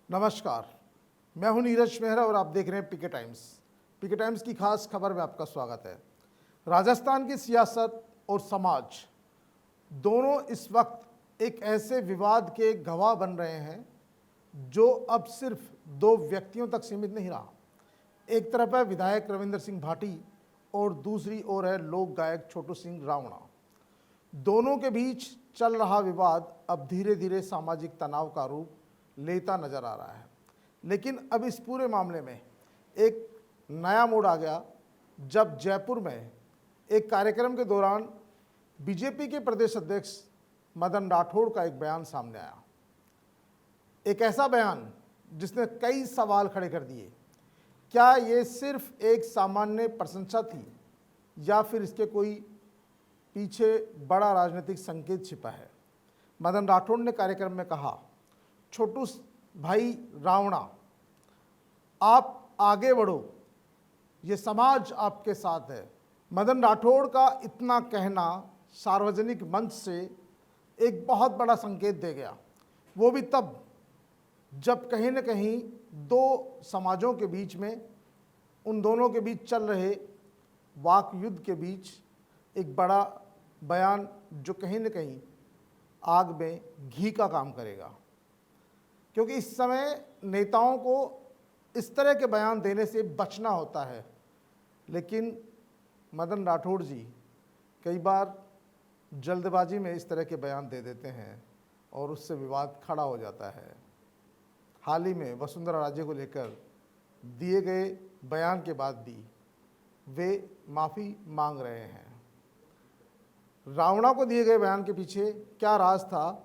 नमस्कार, मैं हूं नीरज मेहरा और आप देख रहे हैं पीके टाइम्स। पीके टाइम्स की खास खबर में आपका स्वागत है। राजस्थान की सियासत और समाज दोनों इस वक्त एक ऐसे विवाद के गवाह बन रहे हैं जो अब सिर्फ दो व्यक्तियों तक सीमित नहीं रहा। एक तरफ है विधायक रविंद्र सिंह भाटी और दूसरी ओर है लोक गायक छोटू सिंह रावणा। दोनों के बीच चल रहा विवाद अब धीरे धीरे सामाजिक तनाव का रूप लेता नजर आ रहा है। लेकिन अब इस पूरे मामले में एक नया मोड़ आ गया जब जयपुर में एक कार्यक्रम के दौरान बीजेपी के प्रदेश अध्यक्ष मदन राठौड़ का एक बयान सामने आया। एक ऐसा बयान जिसने कई सवाल खड़े कर दिए। क्या ये सिर्फ एक सामान्य प्रशंसा थी या फिर इसके कोई पीछे बड़ा राजनीतिक संकेत छिपा है? मदन राठौड़ ने कार्यक्रम में कहा, छोटू भाई रावणा, आप आगे बढ़ो, ये समाज आपके साथ है। मदन राठौड़ का इतना कहना सार्वजनिक मंच से एक बहुत बड़ा संकेत दे गया, वो भी तब जब कहीं न कहीं दो समाजों के बीच में, उन दोनों के बीच चल रहे वाक युद्ध के बीच एक बड़ा बयान जो कहीं न कहीं आग में घी का काम करेगा। क्योंकि इस समय नेताओं को इस तरह के बयान देने से बचना होता है, लेकिन मदन राठौड़ जी कई बार जल्दबाजी में इस तरह के बयान दे देते हैं और उससे विवाद खड़ा हो जाता है। हाल ही में वसुंधरा राजे को लेकर दिए गए बयान के बाद भी वे माफ़ी मांग रहे हैं। रावणा को दिए गए बयान के पीछे क्या राज था,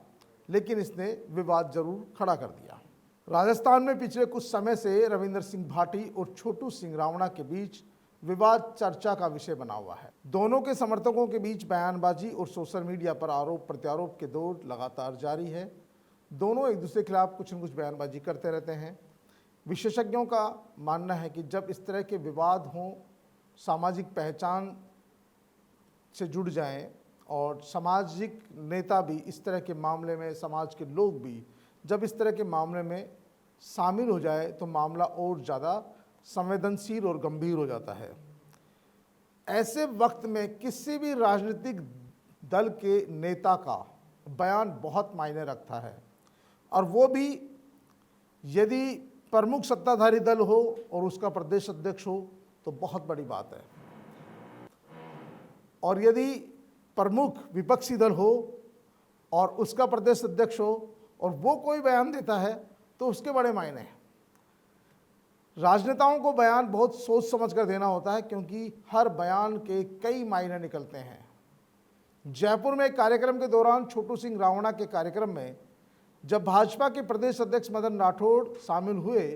लेकिन इसने विवाद जरूर खड़ा कर दिया। राजस्थान में पिछले कुछ समय से रविंद्र सिंह भाटी और छोटू सिंह रावणा के बीच विवाद चर्चा का विषय बना हुआ है। दोनों के समर्थकों के बीच बयानबाजी और सोशल मीडिया पर आरोप प्रत्यारोप के दौर लगातार जारी है। दोनों एक दूसरे के खिलाफ कुछ न कुछ बयानबाजी करते रहते हैं। विशेषज्ञों का मानना है कि जब इस तरह के विवाद हों, सामाजिक पहचान से जुड़ जाएं और सामाजिक नेता भी इस तरह के मामले में, समाज के लोग भी जब इस तरह के मामले में शामिल हो जाए तो मामला और ज़्यादा संवेदनशील और गंभीर हो जाता है। ऐसे वक्त में किसी भी राजनीतिक दल के नेता का बयान बहुत मायने रखता है, और वो भी यदि प्रमुख सत्ताधारी दल हो और उसका प्रदेश अध्यक्ष हो तो बहुत बड़ी बात है, और यदि प्रमुख विपक्षी दल हो और उसका प्रदेश अध्यक्ष हो और वो कोई बयान देता है तो उसके बड़े मायने हैं। राजनेताओं को बयान बहुत सोच समझ कर देना होता है, क्योंकि हर बयान के कई मायने निकलते हैं। जयपुर में एक कार्यक्रम के दौरान छोटू सिंह रावणा के कार्यक्रम में जब भाजपा के प्रदेश अध्यक्ष मदन राठौड़ शामिल हुए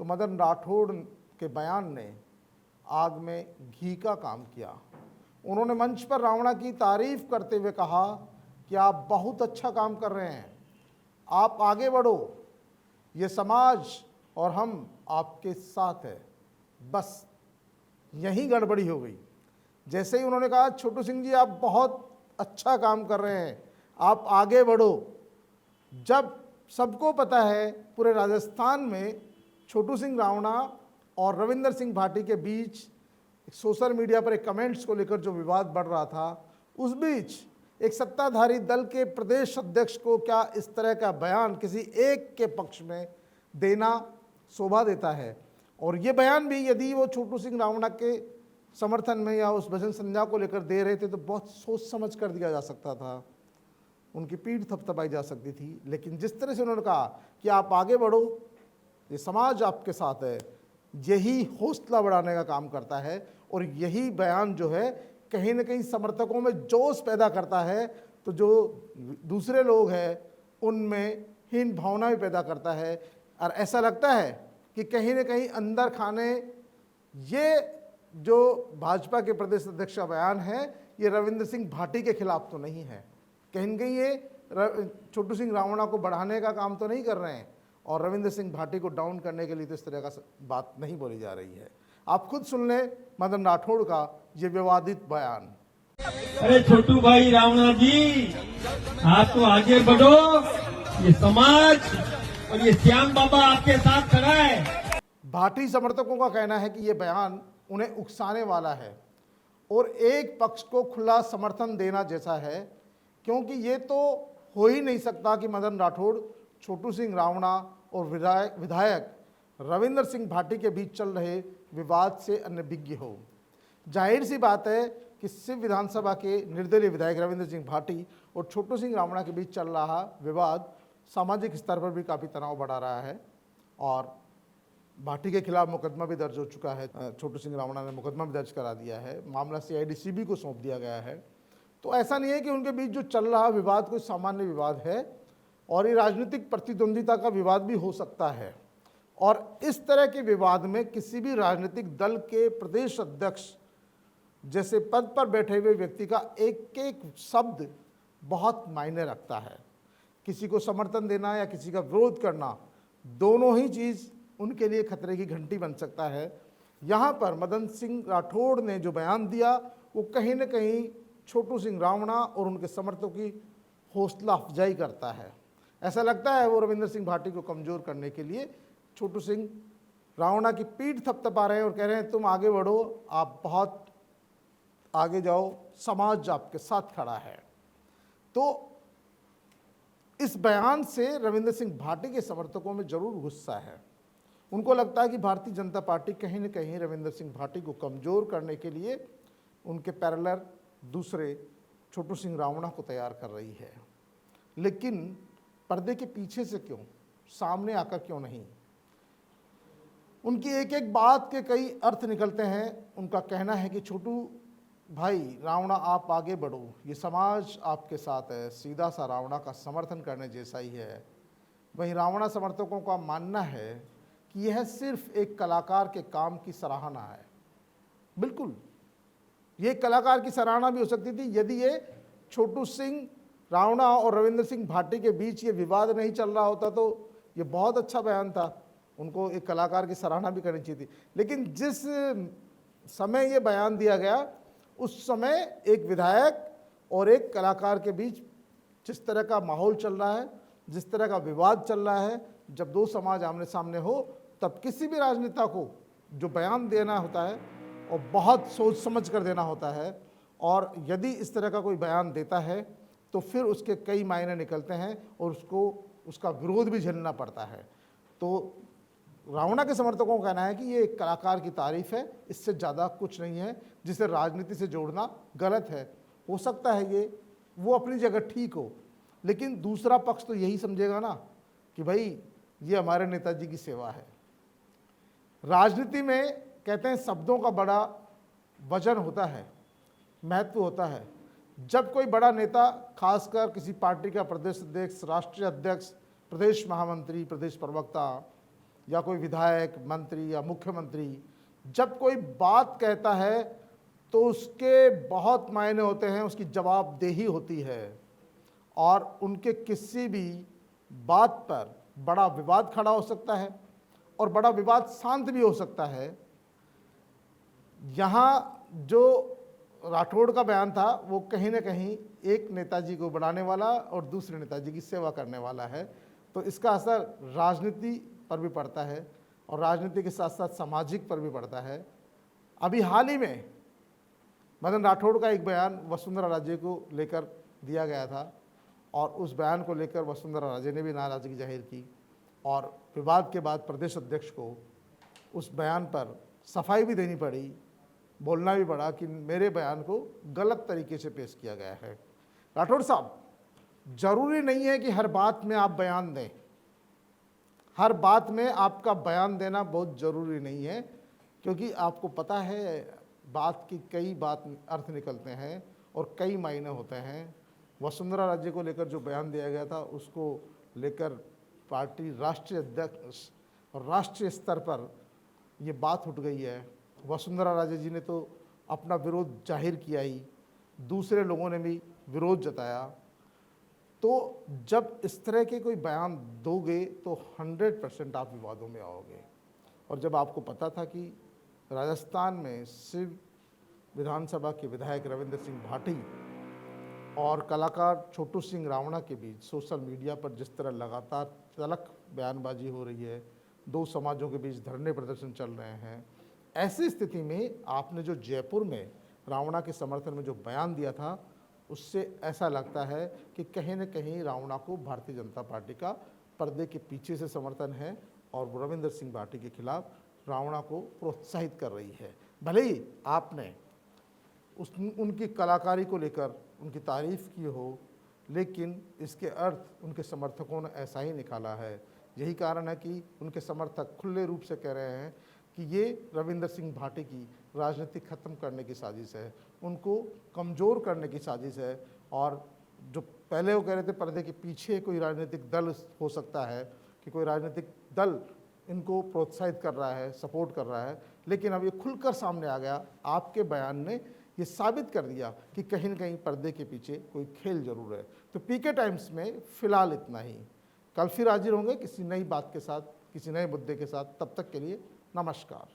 तो मदन राठौड़ के बयान ने आग में घी का काम किया। उन्होंने मंच पर रावणा की तारीफ करते हुए कहा कि आप बहुत अच्छा काम कर रहे हैं, आप आगे बढ़ो, ये समाज और हम आपके साथ है। बस यही गड़बड़ी हो गई। जैसे ही उन्होंने कहा, छोटू सिंह जी आप बहुत अच्छा काम कर रहे हैं, आप आगे बढ़ो, जब सबको पता है पूरे राजस्थान में छोटू सिंह रावणा और रविंद्र सिंह भाटी के बीच सोशल मीडिया पर एक कमेंट्स को लेकर जो विवाद बढ़ रहा था, उस बीच एक सत्ताधारी दल के प्रदेश अध्यक्ष को क्या इस तरह का बयान किसी एक के पक्ष में देना शोभा देता है? और ये बयान भी यदि वो छोटू सिंह रावणा के समर्थन में या उस भजन संध्या को लेकर दे रहे थे तो बहुत सोच समझ कर दिया जा सकता था, उनकी पीठ थपथपाई जा सकती थी। लेकिन जिस तरह से उन्होंने कहा कि आप आगे बढ़ो, ये समाज आपके साथ है, यही हौसला बढ़ाने का काम करता है। और यही बयान जो है कहीं ना कहीं समर्थकों में जोश पैदा करता है, तो जो दूसरे लोग हैं उनमें हीन भावना भी पैदा करता है। और ऐसा लगता है कि कहीं ना कहीं अंदर खाने ये जो भाजपा के प्रदेश अध्यक्ष का बयान है ये रविंद्र सिंह भाटी के खिलाफ तो नहीं है, कहीं न कहीं ये छोटू सिंह रावणा को बढ़ाने का काम तो नहीं कर रहे हैं, और रविंद्र सिंह भाटी को डाउन करने के लिए तो इस तरह का बात नहीं बोली जा रही है। आप खुद सुन लें मदन राठौड़ का ये विवादित बयान। अरे छोटू भाई रावणा जी, आप तो आगे बढ़ो, ये समाज और ये श्याम बाबा आपके साथ खड़ा है। भाटी समर्थकों का कहना है कि ये बयान उन्हें उकसाने वाला है और एक पक्ष को खुला समर्थन देना जैसा है, क्योंकि ये तो हो ही नहीं सकता कि मदन राठौड़ छोटू सिंह रावणा और विधायक रविंद्र सिंह भाटी के बीच चल रहे विवाद से अनभिज्ञ हो। जाहिर सी बात है कि सिर्फ विधानसभा के निर्दलीय विधायक रविंद्र सिंह भाटी और छोटू सिंह रावणा के बीच चल रहा विवाद सामाजिक स्तर पर भी काफ़ी तनाव बढ़ा रहा है और भाटी के खिलाफ मुकदमा भी दर्ज हो चुका है। छोटू सिंह रावणा ने मुकदमा भी दर्ज करा दिया है, मामला CID-CB को सौंप दिया गया है। तो ऐसा नहीं है कि उनके बीच जो चल रहा विवाद कोई सामान्य विवाद है और ये राजनीतिक प्रतिद्वंदिता का विवाद भी हो सकता है। और इस तरह के विवाद में किसी भी राजनीतिक दल के प्रदेश अध्यक्ष जैसे पद पर बैठे हुए व्यक्ति का एक एक शब्द बहुत मायने रखता है। किसी को समर्थन देना या किसी का विरोध करना, दोनों ही चीज़ उनके लिए खतरे की घंटी बन सकता है। यहाँ पर मदन सिंह राठौड़ ने जो बयान दिया वो कहीं न कहीं छोटू सिंह रावणा और उनके समर्थकों की हौसला अफजाई करता है। ऐसा लगता है वो रविंद्र सिंह भाटी को कमज़ोर करने के लिए छोटू सिंह रावणा की पीठ थपथपा रहे हैं और कह रहे हैं तुम आगे बढ़ो, आप बहुत आगे जाओ, समाज आपके साथ खड़ा है। तो इस बयान से रविंद्र सिंह भाटी के समर्थकों में जरूर गुस्सा है। उनको लगता है कि भारतीय जनता पार्टी कहीं न कहीं रविंद्र सिंह भाटी को कमज़ोर करने के लिए उनके पैरेलल दूसरे छोटू सिंह रावणा को तैयार कर रही है। लेकिन पर्दे के पीछे से क्यों, सामने आकर क्यों नहीं? उनकी एक एक बात के कई अर्थ निकलते हैं। उनका कहना है कि छोटू भाई रावणा आप आगे बढ़ो, ये समाज आपके साथ है, सीधा सा रावणा का समर्थन करने जैसा ही है। वहीं रावणा समर्थकों का मानना है कि यह सिर्फ एक कलाकार के काम की सराहना है। बिल्कुल, ये कलाकार की सराहना भी हो सकती थी यदि ये छोटू सिंह रावणा और रविंद्र सिंह भाटी के बीच ये विवाद नहीं चल रहा होता तो ये बहुत अच्छा बयान था, उनको एक कलाकार की सराहना भी करनी चाहिए थी। लेकिन जिस समय ये बयान दिया गया उस समय एक विधायक और एक कलाकार के बीच जिस तरह का माहौल चल रहा है, जिस तरह का विवाद चल रहा है, जब दो समाज आमने सामने हो तब किसी भी राजनेता को जो बयान देना होता है और बहुत सोच समझ कर देना होता है, और यदि इस तरह का कोई बयान देता है तो फिर उसके कई मायने निकलते हैं और उसको उसका विरोध भी झेलना पड़ता है। तो रावणा के समर्थकों का कहना है कि ये एक कलाकार की तारीफ है, इससे ज़्यादा कुछ नहीं है, जिसे राजनीति से जोड़ना गलत है। हो सकता है ये वो अपनी जगह ठीक हो, लेकिन दूसरा पक्ष तो यही समझेगा ना कि भाई ये हमारे नेताजी की सेवा है। राजनीति में कहते हैं शब्दों का बड़ा वजन होता है, महत्व होता है। जब कोई बड़ा नेता, खासकर किसी पार्टी का प्रदेश अध्यक्ष, राष्ट्रीय अध्यक्ष, प्रदेश महामंत्री, प्रदेश प्रवक्ता या कोई विधायक, मंत्री या मुख्यमंत्री जब कोई बात कहता है तो उसके बहुत मायने होते हैं, उसकी जवाबदेही होती है और उनके किसी भी बात पर बड़ा विवाद खड़ा हो सकता है और बड़ा विवाद शांत भी हो सकता है। यहाँ जो राठौड़ का बयान था वो कहीं ना कहीं एक नेताजी को बढ़ाने वाला और दूसरे नेताजी की सेवा करने वाला है। तो इसका असर राजनीति पर भी पड़ता है और राजनीति के साथ साथ सामाजिक पर भी पड़ता है। अभी हाल ही में मदन राठौड़ का एक बयान वसुंधरा राजे को लेकर दिया गया था और उस बयान को लेकर वसुंधरा राजे ने भी नाराज़गी जाहिर की और विवाद के बाद प्रदेश अध्यक्ष को उस बयान पर सफाई भी देनी पड़ी, बोलना भी पड़ा कि मेरे बयान को गलत तरीके से पेश किया गया है। राठौड़ साहब, ज़रूरी नहीं है कि हर बात में आप बयान दें, हर बात में आपका बयान देना बहुत ज़रूरी नहीं है, क्योंकि आपको पता है बात की कई बात अर्थ निकलते हैं और कई मायने होते हैं। वसुंधरा राजे को लेकर जो बयान दिया गया था उसको लेकर पार्टी राष्ट्रीय अध्यक्ष और राष्ट्रीय स्तर पर ये बात उठ गई है। वसुंधरा राजे जी ने तो अपना विरोध जाहिर किया ही, दूसरे लोगों ने भी विरोध जताया। तो जब इस तरह के कोई बयान दोगे तो 100% आप विवादों में आओगे। और जब आपको पता था कि राजस्थान में सिर्फ विधानसभा के विधायक रविंद्र सिंह भाटी और कलाकार छोटू सिंह रावणा के बीच सोशल मीडिया पर जिस तरह लगातार तलख बयानबाजी हो रही है, दो समाजों के बीच धरने प्रदर्शन चल रहे हैं। ऐसी स्थिति में आपने जो जयपुर में रावणा के समर्थन में जो बयान दिया था, उससे ऐसा लगता है कि कहीं न कहीं रावणा को भारतीय जनता पार्टी का पर्दे के पीछे से समर्थन है और वो रविंदर सिंह भाटी के खिलाफ रावणा को प्रोत्साहित कर रही है। भले ही आपने उनकी कलाकारी को लेकर उनकी तारीफ की हो, लेकिन इसके अर्थ उनके समर्थकों ने ऐसा ही निकाला है। यही कारण है कि उनके समर्थक खुले रूप से कह रहे हैं कि ये रविंदर सिंह भाटी की राजनीति खत्म करने की साजिश है, उनको कमज़ोर करने की साजिश है। और जो पहले वो कह रहे थे पर्दे के पीछे कोई राजनीतिक दल हो सकता है, कि कोई राजनीतिक दल इनको प्रोत्साहित कर रहा है, सपोर्ट कर रहा है, लेकिन अब ये खुलकर सामने आ गया। आपके बयान ने ये साबित कर दिया कि कहीं न कहीं पर्दे के पीछे कोई खेल जरूर है। तो पीके टाइम्स में फ़िलहाल इतना ही। कल फिर हाजिर होंगे किसी नई बात के साथ, किसी नए मुद्दे के साथ। तब तक के लिए नमस्कार।